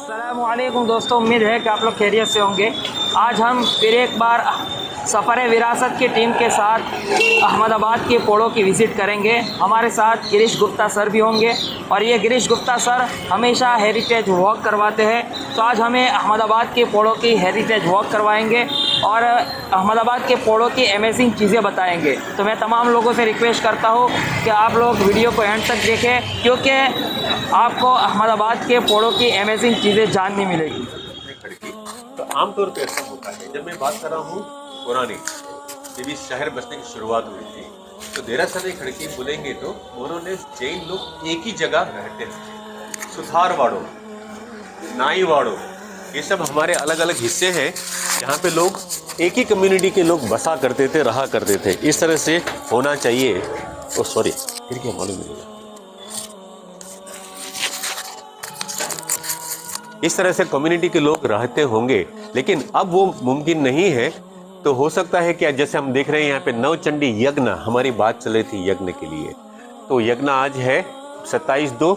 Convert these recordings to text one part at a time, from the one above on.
अस्सलामुअलैकुम दोस्तों, उम्मीद है कि आप लोग खैरियत से होंगे। आज हम फिर एक बार सफ़र विरासत की टीम के साथ अहमदाबाद के पोड़ों की विज़िट करेंगे। हमारे साथ गिरीश गुप्ता सर भी होंगे और ये गिरीश गुप्ता सर हमेशा हेरिटेज वॉक करवाते हैं। तो आज हमें अहमदाबाद के पोड़ों की हेरिटेज वॉक करवाएंगे और अहमदाबाद के पोड़ों की अमेजिंग चीज़ें बताएंगे। तो मैं तमाम लोगों से रिक्वेस्ट करता हूँ कि आप लोग वीडियो को एंड तक देखें, क्योंकि आपको अहमदाबाद के पोड़ों की अमेजिंग चीज़ें जानने मिलेगी। तो आमतौर पे ऐसा होता है, जब मैं बात कर रहा हूँ पुरानी जब इस शहर बसने की शुरुआत हुई थी, तो देरासर की खिड़की बोलेंगे तो उन्होंने जैन लोग एक ही जगह रहते थे। सुथारवाड़ो, नाईवाड़ो, ये सब हमारे अलग अलग हिस्से हैं जहाँ पे लोग एक ही कम्युनिटी के लोग बसा करते थे, रहा करते थे। इस तरह से होना चाहिए। ओ सॉरी, फिर क्या मालूम नहीं, इस तरह से कम्युनिटी के लोग रहते होंगे, लेकिन अब वो मुमकिन नहीं है। तो हो सकता है कि जैसे हम देख रहे हैं यहाँ पे नवचंडी यज्ञ, हमारी बात चल रही थी यज्ञ के लिए, तो यज्ञ आज है 27/2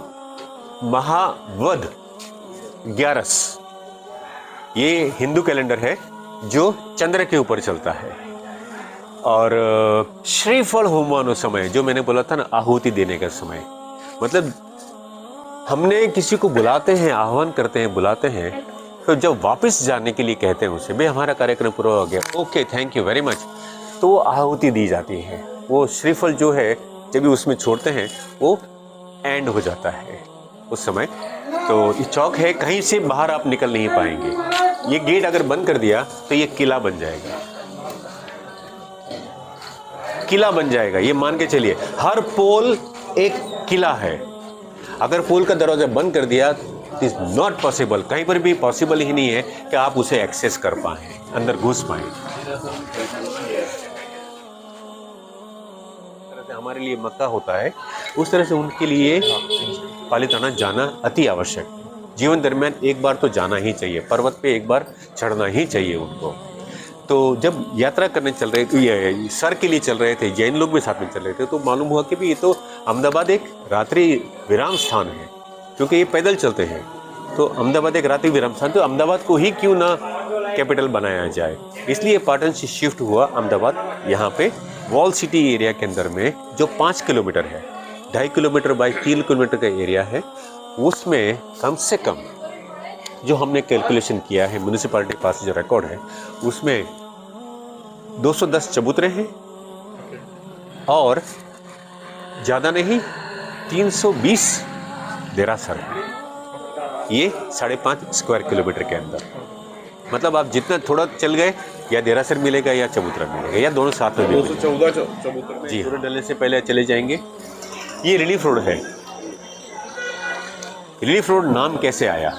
महावद 11। ये हिंदू कैलेंडर है जो चंद्र के ऊपर चलता है। और श्रीफल होमानो समय, जो मैंने बोला था ना, आहुति देने का समय, मतलब हमने किसी को बुलाते हैं, आह्वान करते हैं, बुलाते हैं, तो जब वापस जाने के लिए कहते हैं उसे, भाई हमारा कार्यक्रम पूरा हो गया, okay thank you very much, तो वो आहुति दी जाती है। वो श्रीफल जो है जब भी उसमें छोड़ते हैं वो एंड हो जाता है उस समय। तो ये चौक है, कहीं से बाहर आप निकल नहीं पाएंगे। ये गेट अगर बंद कर दिया तो ये किला बन जाएगा, किला बन जाएगा। ये मान के चलिए हर पोल एक किला है। अगर पोल का दरवाजा बंद कर दिया, इट इज नॉट पॉसिबल, कहीं पर भी पॉसिबल ही नहीं है कि आप उसे एक्सेस कर पाए, अंदर घुस पाए। हमारे लिए मक्का होता है, उस तरह से उनके लिए पालिताना जाना अति आवश्यक। जीवन दरमियान एक बार तो जाना ही चाहिए, पर्वत पे एक बार चढ़ना ही चाहिए उनको। तो जब यात्रा करने चल रहे थे, सर के लिए चल रहे थे, जैन लोग भी साथ में चल रहे थे, तो मालूम हुआ कि भी ये तो अहमदाबाद एक रात्रि विराम स्थान है, क्योंकि ये पैदल चलते हैं। तो अहमदाबाद एक रात्रि विराम स्थान, तो अहमदाबाद को ही क्यों ना कैपिटल बनाया जाए। इसलिए पाटन से शिफ्ट हुआ अहमदाबाद। यहाँ पे वॉल सिटी एरिया के अंदर में जो 5 किलोमीटर है, 2.5 किलोमीटर बाई 3 किलोमीटर का एरिया है, उसमें कम से कम जो हमने कैलकुलेशन किया है, म्यूनिसिपैलिटी के पास जो रिकॉर्ड है, उसमें 210 चबूतरे हैं और ज़्यादा नहीं 320 देरासर है। ये 5.5 स्क्वायर किलोमीटर के अंदर, मतलब आप जितना थोड़ा चल गए, या देरासर मिलेगा या चबूतरा मिलेगा, या दोनों साथ में मिलेगा। 214 चबूतरा जी हाँ, डलने से पहले चले जाएंगे। ये रिलीफ रोड है। रिलीफ रोड नाम कैसे आया?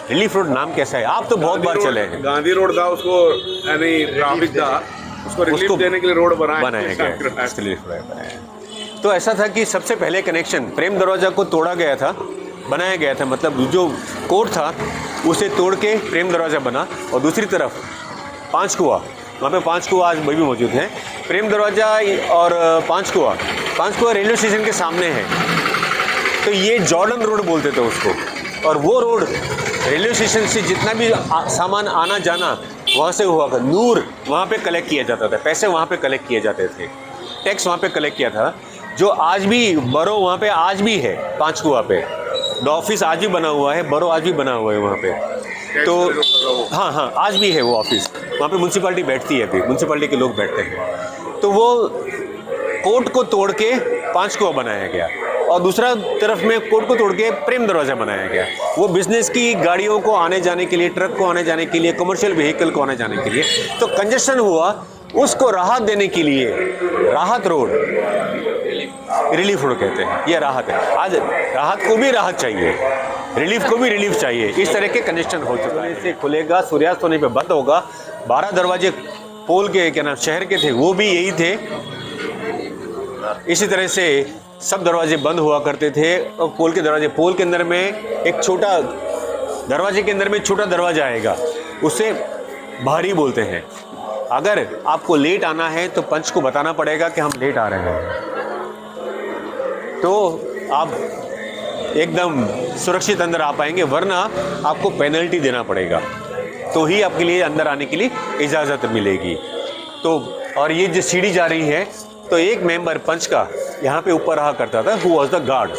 रिलीफ रोड नाम कैसा है? आप तो बहुत बार चले हैं। गांधी रोड था, उसको यानी ट्रैफिक था, उसको रिलीफ देने के लिए रोड बनाया गया। तो ऐसा था कि सबसे पहले कनेक्शन प्रेम दरवाजा को तोड़ा गया था, बनाया गया था, मतलब जो कोर्ट था उसे तोड़ के प्रेम दरवाजा बना। और दूसरी तरफ 5 कुआं, वहाँ पे 5 कुआं आज भी मौजूद हैं। प्रेम दरवाजा और 5 कुआं रेलवे स्टेशन के सामने है। तो ये जॉर्डन रोड बोलते थे उसको। और वो रोड रेलवे स्टेशन से जितना भी सामान आना जाना वहाँ से हुआ था। नूर वहाँ पे कलेक्ट किया जाता था, पैसे वहाँ पे कलेक्ट किए जाते थे, टैक्स वहाँ पे कलेक्ट किया था, जो आज भी बरो वहाँ पे आज भी है। 5 कुआं पे ऑफिस आज भी बना हुआ है, बरो आज भी बना हुआ है वहाँ पे। तो हाँ, आज भी है वो ऑफिस, वहाँ पे म्यूनसिपालिटी बैठती है, अभी म्यूनसिपालिटी के लोग बैठते हैं। तो वो कोर्ट को तोड़ के 5 कुआं बनाया गया और दूसरा तरफ में कोर्ट को तोड़ के प्रेम दरवाजा बनाया गया। वो बिजनेस की गाड़ियों को आने जाने के लिए, ट्रक को आने जाने के लिए, कमर्शियल व्हीकल को आने जाने के लिए। तो कंजेशन हुआ, उसको राहत देने के लिए राहत रोड, रिलीफ रोड कहते हैं। ये राहत है। आज राहत को भी राहत चाहिए, रिलीफ को भी रिलीफ चाहिए। इस तरह के कनेक्शन हो चुका है। से खुलेगा, सूर्यास्त होने पे बंद होगा। 12 दरवाजे पोल के, क्या नाम, शहर के थे, वो भी यही थे। इसी तरह से सब दरवाजे बंद हुआ करते थे। और पोल के दरवाजे, पोल के अंदर में एक छोटा दरवाजे के अंदर में छोटा दरवाजा आएगा, उसे बाहरी बोलते हैं। अगर आपको लेट आना है तो पंच को बताना पड़ेगा कि हम लेट आ रहे हैं, तो आप एकदम सुरक्षित अंदर आ पाएंगे, वरना आपको पेनल्टी देना पड़ेगा, तो ही आपके लिए अंदर आने के लिए इजाज़त मिलेगी। तो और ये जो सीढ़ी जा रही है, तो एक मेंबर पंच का यहाँ पे ऊपर रहा करता था, who was the guard.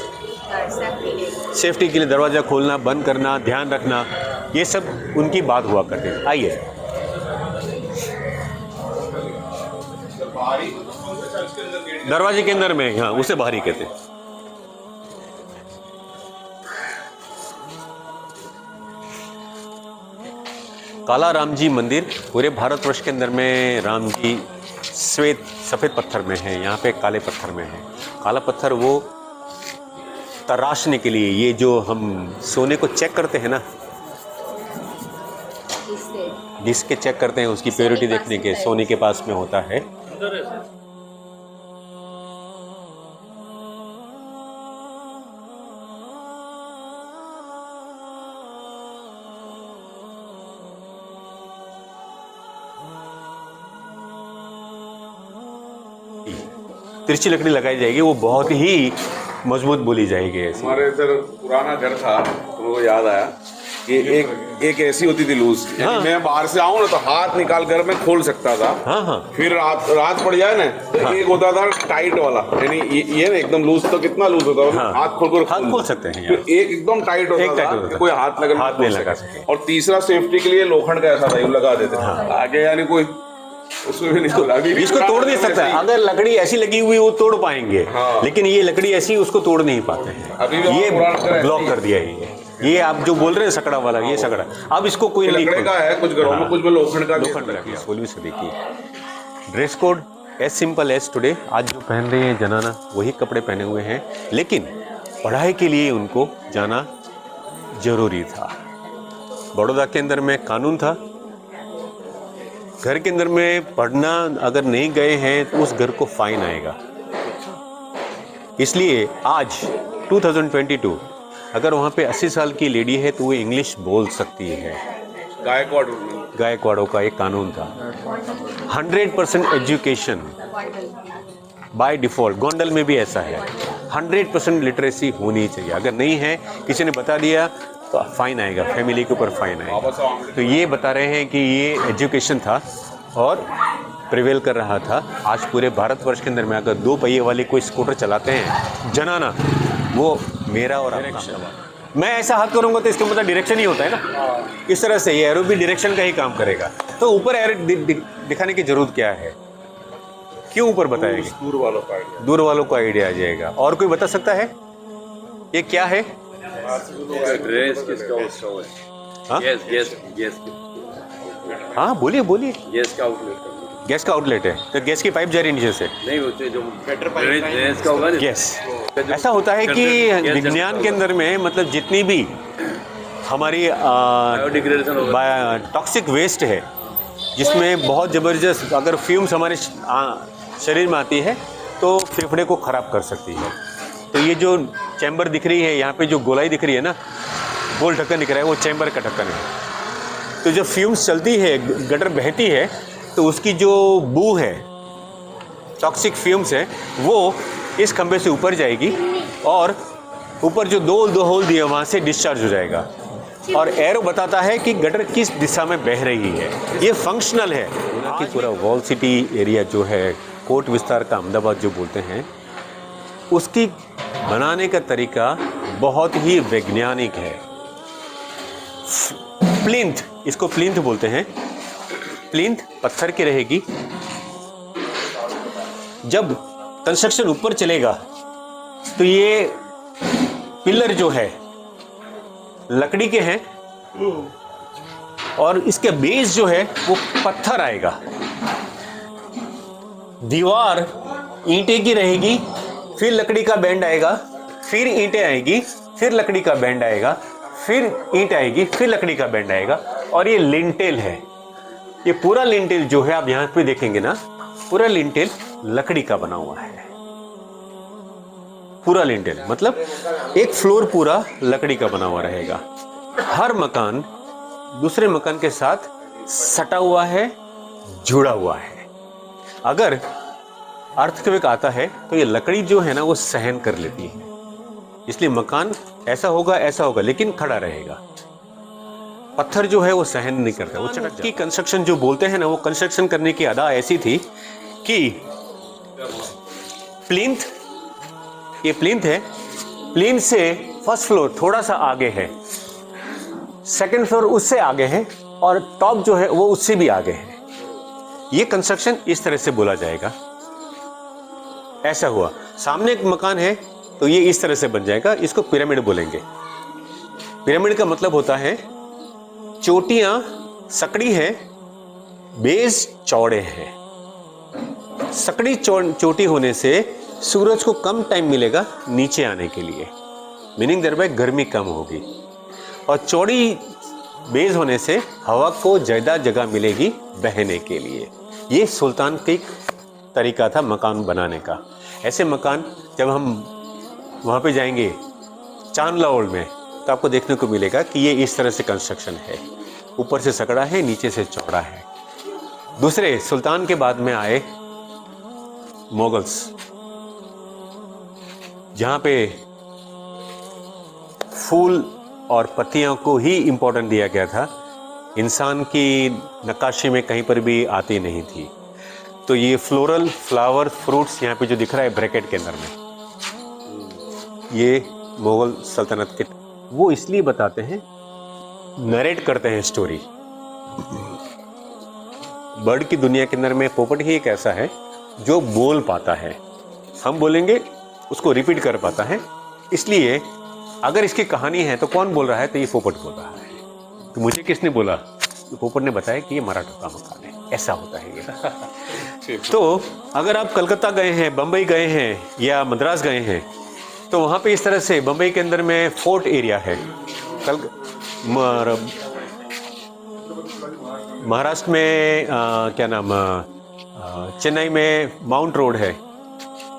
Safety के लिए दरवाज़ा खोलना, बंद करना, ध्यान रखना, ये सब उनकी बात हुआ करते थे। आइए, दरवाजे के अंदर में, हाँ, उसे बाहरी कहते हैं। काला राम जी मंदिर पूरे भारतवर्ष के अंदर में राम जी सफ़ेद पत्थर में है, यहाँ पे काले पत्थर में है। काला पत्थर वो तराशने के लिए, ये जो हम सोने को चेक करते हैं ना, जिसके चेक करते हैं उसकी प्योरिटी देखने के, सोने के पास में होता है। तिरछी लकड़ी लगाई जाएगी, वो बहुत ही मजबूत बोली जाएगी। हमारे इधर पुराना घर था, तो मुझे याद आया कि एक ऐसी होती थी लूज, हाँ। मैं बाहर से आऊँ ना तो हाथ निकाल कर मैं खोल सकता था। हाँ हाँ। फिर रात पड़ जाए ना तो हाँ। एक होता था टाइट वाला, यानी ये ना एकदम लूज, तो कितना लूज होता था, हाँ। हाथ खोल सकते हैं। फिर एक एकदम टाइट होता था कि कोई हाथ नहीं लगा सके। और तीसरा सेफ्टी के लिए लोखंड का ऐसा था, यूं लगा देते थे आगे, यानी कोई उसमें भी नहीं, इसको तोड़ नहीं सकता है। अगर लकड़ी ऐसी लगी हुई वो तोड़ पाएंगे, हाँ। लेकिन ये लकड़ी ऐसी उसको तोड़ नहीं पाते हैं। अभी भी ये पुराना ब्लॉक कर दिया है। ये आप जो बोल रहे हैं सकड़ा वाला, ये सकड़ा, अब इसको कोई नहीं, लकड़ी का है कुछ घरों में, कुछ में लोखंड का। बोलिए से देखिए, dress code as simple as today. आज जो पहन रहे हैं जनाना वही कपड़े पहने हुए हैं, लेकिन पढ़ाई के लिए उनको जाना जरूरी था। बड़ौदा के अंदर में कानून था, घर के अंदर में पढ़ना अगर नहीं गए हैं तो उस घर को फाइन आएगा। इसलिए आज 2022 अगर वहाँ पे 80 साल की लेडी है तो वो इंग्लिश बोल सकती है। गायकवाड़ों का एक कानून था, 100% एजुकेशन बाय डिफ़ॉल्ट। गोंडल में भी ऐसा है, 100% लिटरेसी होनी चाहिए। अगर नहीं है, किसी ने बता दिया तो फाइन आएगा, फैमिली के ऊपर फाइन आएगा। तो ये बता रहे हैं कि ये एजुकेशन था और प्रिवेल कर रहा था। आज पूरे भारतवर्ष के अंदर में अगर 2 पहिए वाले कोई स्कूटर चलाते हैं जनाना, वो मेरा और आपका, मैं ऐसा हाथ करूंगा तो इसका मतलब डायरेक्शन ही होता है ना। इस तरह से ये एरो भी डायरेक्शन का ही काम करेगा। तो ऊपर एरो दिखाने की जरूरत क्या है, क्यों ऊपर बताएगी? दूर वालों को आइडिया आ जाएगा। और कोई बता सकता है ये क्या है? ड्रेस किसका उसका है? हाँ? गैस हाँ, बोलिए बोलिए। गैस का आउटलेट, गैस का आउटलेट है, तो गैस की पाइप जा रही है नीचे से। नहीं होते जो ड्रेस का होगा ना, गैस। ऐसा होता है कि विज्ञान के अंदर में मतलब जितनी भी हमारी टॉक्सिक वेस्ट है, जिसमें बहुत ज़बरदस्त अगर फ्यूम्स हमारे शरीर में आती है तो फेफड़े को ख़राब कर सकती है। तो ये जो चैम्बर दिख रही है, यहाँ पे जो गोलाई दिख रही है ना, गोल ढक्कन दिख रहा है, वो चैम्बर का ढक्कन है। तो जब फ्यूम्स चलती है, गटर बहती है, तो उसकी जो बू है, टॉक्सिक फ्यूम्स है, वो इस खंभे से ऊपर जाएगी और ऊपर जो दो होल दिए वहाँ से डिस्चार्ज हो जाएगा। और एरो बताता है कि गटर किस दिशा में बह रही है। ये फंक्शनल है कि पूरा वॉल सिटी एरिया जो है, कोट विस्तार का अहमदाबाद जो बोलते हैं, उसकी बनाने का तरीका बहुत ही वैज्ञानिक है। प्लिंथ, इसको प्लिंथ बोलते हैं। प्लिंथ पत्थर की रहेगी। जब कंस्ट्रक्शन ऊपर चलेगा तो ये पिलर जो है लकड़ी के हैं और इसके बेस जो है वो पत्थर आएगा। दीवार ईंटे की रहेगी, फिर लकड़ी का बैंड आएगा, फिर ईंटें आएगी, फिर लकड़ी का बैंड आएगा, फिर ईंट आएगी, फिर लकड़ी का बैंड आएगा। और ये लिंटेल है। ये पूरा लिंटेल जो है आप यहाँ पे देखेंगे ना, पूरा लिंटेल लकड़ी का बना हुआ है। पूरा लिंटेल मतलब एक फ्लोर पूरा लकड़ी का बना हुआ रहेगा। हर मकान दूसरे मकान के साथ सटा हुआ है, जुड़ा हुआ है। अगर अर्थक्वेक आता है तो ये लकड़ी जो है ना वो सहन कर लेती है। इसलिए मकान ऐसा होगा लेकिन खड़ा रहेगा। पत्थर जो है वो सहन नहीं करता, वो चटक की कंस्ट्रक्शन जो बोलते हैं ना, वो कंस्ट्रक्शन करने की अदा ऐसी थी कि प्लिंथ, ये प्लिंथ है, प्लिंथ से फर्स्ट फ्लोर थोड़ा सा आगे है, सेकंड फ्लोर उससे आगे है और टॉप जो है वो उससे भी आगे है। ये कंस्ट्रक्शन इस तरह से बोला जाएगा। ऐसा हुआ, सामने एक मकान है तो ये इस तरह से बन जाएगा, इसको पिरामिड बोलेंगे। पिरामिड का मतलब होता है चोटियां सकड़ी है, बेस चौड़े हैं। सकड़ी चोटी होने से सूरज को कम टाइम मिलेगा नीचे आने के लिए, मीनिंग देयर गर्मी कम होगी, और चौड़ी बेस होने से हवा को ज़्यादा जगह मिलेगी बहने के लिए। ये सुल्तान का तरीका था मकान बनाने का। ऐसे मकान जब हम वहाँ पे जाएंगे चांदलाओल में तो आपको देखने को मिलेगा कि ये इस तरह से कंस्ट्रक्शन है, ऊपर से सकड़ा है, नीचे से चौड़ा है। दूसरे सुल्तान के बाद में आए मुगल्स, जहाँ पे फूल और पत्तियों को ही इम्पोर्टेंट दिया गया था, इंसान की नक्काशी में कहीं पर भी आती नहीं थी। तो ये फ्लोरल फ्लावर फ्रूट्स यहाँ पे जो दिख रहा है ब्रैकेट के अंदर में, ये मुगल सल्तनत के, वो इसलिए बताते हैं, नरेट करते हैं स्टोरी। बर्ड की दुनिया के अंदर में पोपट ही एक ऐसा है जो बोल पाता है, हम बोलेंगे उसको रिपीट कर पाता है। इसलिए अगर इसकी कहानी है तो कौन बोल रहा है, तो ये पोपट बोल रहा है। तो मुझे किसने बोला, तो पोपट ने बताया कि ये मराठा का मकान है, ऐसा होता है ये। तो अगर आप कलकत्ता गए हैं, बम्बई गए हैं या मद्रास गए हैं, तो वहाँ पे इस तरह से बम्बई के अंदर में फोर्ट एरिया है, महाराष्ट्र में क्या नाम, चेन्नई में माउंट रोड है।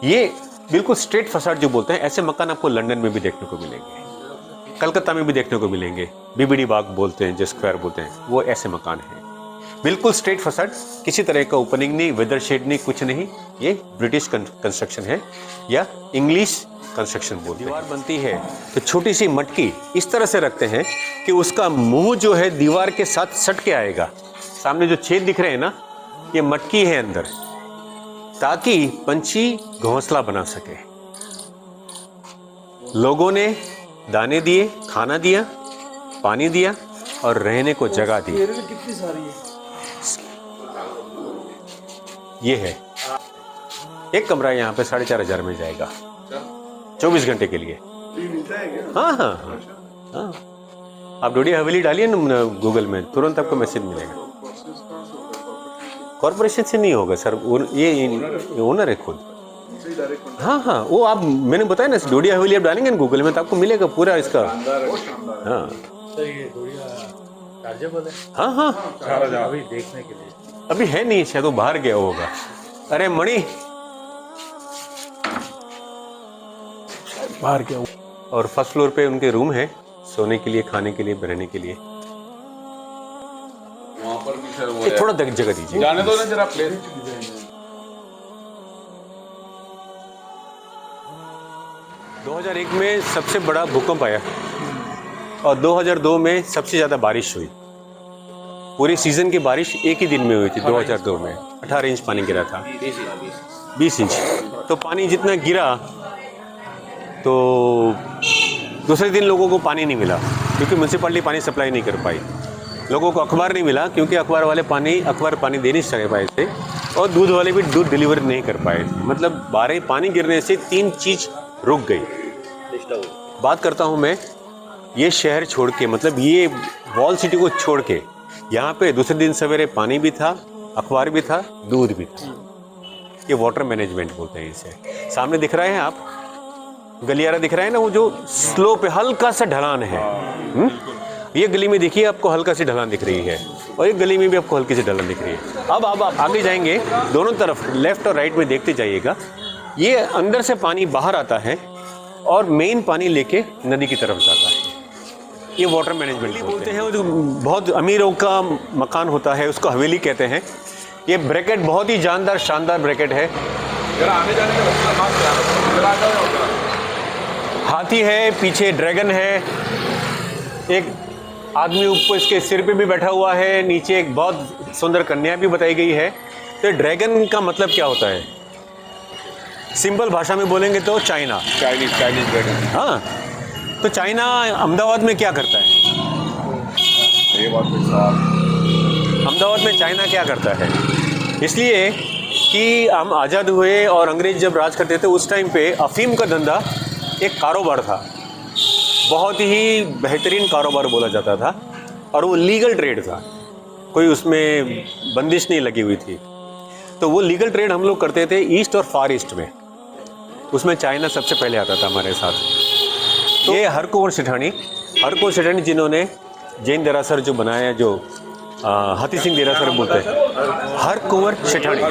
ये बिल्कुल स्ट्रेट फसाड जो बोलते हैं, ऐसे मकान आपको लंदन में भी देखने को मिलेंगे, कलकत्ता में भी देखने को मिलेंगे। बीबीडी बाग बोलते हैं, जो स्क्वायर बोलते हैं, वो ऐसे मकान है, बिल्कुल स्ट्रेट फसाड, किसी तरह का ओपनिंग नहीं, वेदर शेड नहीं, कुछ नहीं। ये ब्रिटिश कंस्ट्रक्शन है या इंग्लिश कंस्ट्रक्शन बोलते हैं। दीवार बनती है तो छोटी सी मटकी इस तरह से रखते हैं कि उसका मुंह जो है दीवार के साथ सट के आएगा। सामने जो छेद दिख रहे हैं ना, ये मटकी है अंदर, ताकि पंछी घोंसला बना सके। लोगों ने दाने दिए, खाना दिया, पानी दिया और रहने को जगह दी। कितनी सारी है? ये है एक कमरा, यहाँ पे 4,500 में जाएगा 24 घंटे के लिए। हाँ हाँ हाँ, आप डोडिया हवेली डालिए ना गूगल में, तुरंत आपको मैसेज मिलेगा। कॉर्पोरेशन से नहीं होगा सर, ये ओनर है खुद। हाँ हाँ, वो आप, मैंने बताया ना, डोडिया हवेली आप डालेंगे ना गूगल में तो आपको मिलेगा पूरा इसका। हाँ हाँ हाँ, अभी देखने के लिए अभी है नहीं, शायद वो बाहर गया होगा। अरे मणि बाहर गया। और फर्स्ट फ्लोर पे उनके रूम है, सोने के लिए, खाने के लिए, रहने के लिए। वहाँ पर भी सर वो थोड़ा जगह दीजिए, जाने दो ना जरा प्लेस। 2001 में सबसे बड़ा भूकंप आया और 2002 में सबसे ज़्यादा बारिश हुई। पूरी सीजन की बारिश एक ही दिन में हुई थी। 2002 में 18 इंच पानी गिरा था, 20 इंच। तो पानी जितना गिरा तो दूसरे दिन लोगों को पानी नहीं मिला, क्योंकि म्यूनसिपैलिटी पानी सप्लाई नहीं कर पाई। लोगों को अखबार नहीं मिला, क्योंकि अखबार वाले अखबार पानी दे नहीं पाए थे, और दूध वाले भी दूध डिलीवर नहीं कर पाए थे। मतलब बारह पानी गिरने से 3 चीज़ रुक गई। बात करता हूँ मैं ये शहर छोड़ के, मतलब ये वॉल सिटी को छोड़ के, यहाँ पे दूसरे दिन सवेरे पानी भी था, अखबार भी था, दूध भी था। ये वाटर मैनेजमेंट बोलते हैं इसे। सामने दिख रहा है आप, गलियारा दिख रहा है ना, वो जो स्लोप पे हल्का सा ढलान है। ये गली में देखिए आपको हल्का सी ढलान दिख रही है, और एक गली में भी आपको हल्की सी ढलान दिख रही है। अब आप आगे जाएंगे, दोनों तरफ लेफ्ट और राइट में देखते जाइएगा, ये अंदर से पानी बाहर आता है और मेन पानी लेके नदी की तरफ जाता है। ये वाटर मैनेजमेंट बोलते हैं। वो जो बहुत अमीरों का मकान होता है उसको हवेली कहते हैं। ये ब्रैकेट बहुत ही जानदार शानदार ब्रैकेट है। जरा आने जाने का रास्ता माफ करा, जरा आ जाओ। हाथी है, पीछे ड्रैगन है, एक आदमी ऊपर इसके सिर पे भी बैठा हुआ है, नीचे एक बहुत सुंदर कन्या भी बताई गई है। तो ड्रैगन का मतलब क्या होता है? सिंपल भाषा में बोलेंगे तो चाइना। Chinese dragon. हाँ, तो चाइना अहमदाबाद में क्या करता है? ये बात तो साफ। अहमदाबाद में चाइना क्या करता है? इसलिए कि हम आज़ाद हुए और अंग्रेज़ जब राज करते थे उस टाइम पे अफ़ीम का धंधा एक कारोबार था, बहुत ही बेहतरीन कारोबार बोला जाता था, और वो लीगल ट्रेड था, कोई उसमें बंदिश नहीं लगी हुई थी। तो वो लीगल ट्रेड हम लोग करते थे ईस्ट और फार ईस्ट में, उसमें चाइना सबसे पहले आता था हमारे साथ। तो ये हरकुंवर सेठानी जिन्होंने जैन देरासर जो बनाया, जो हाथी सिंह देरासर बोलते हैं, हरकुंवर सेठानी।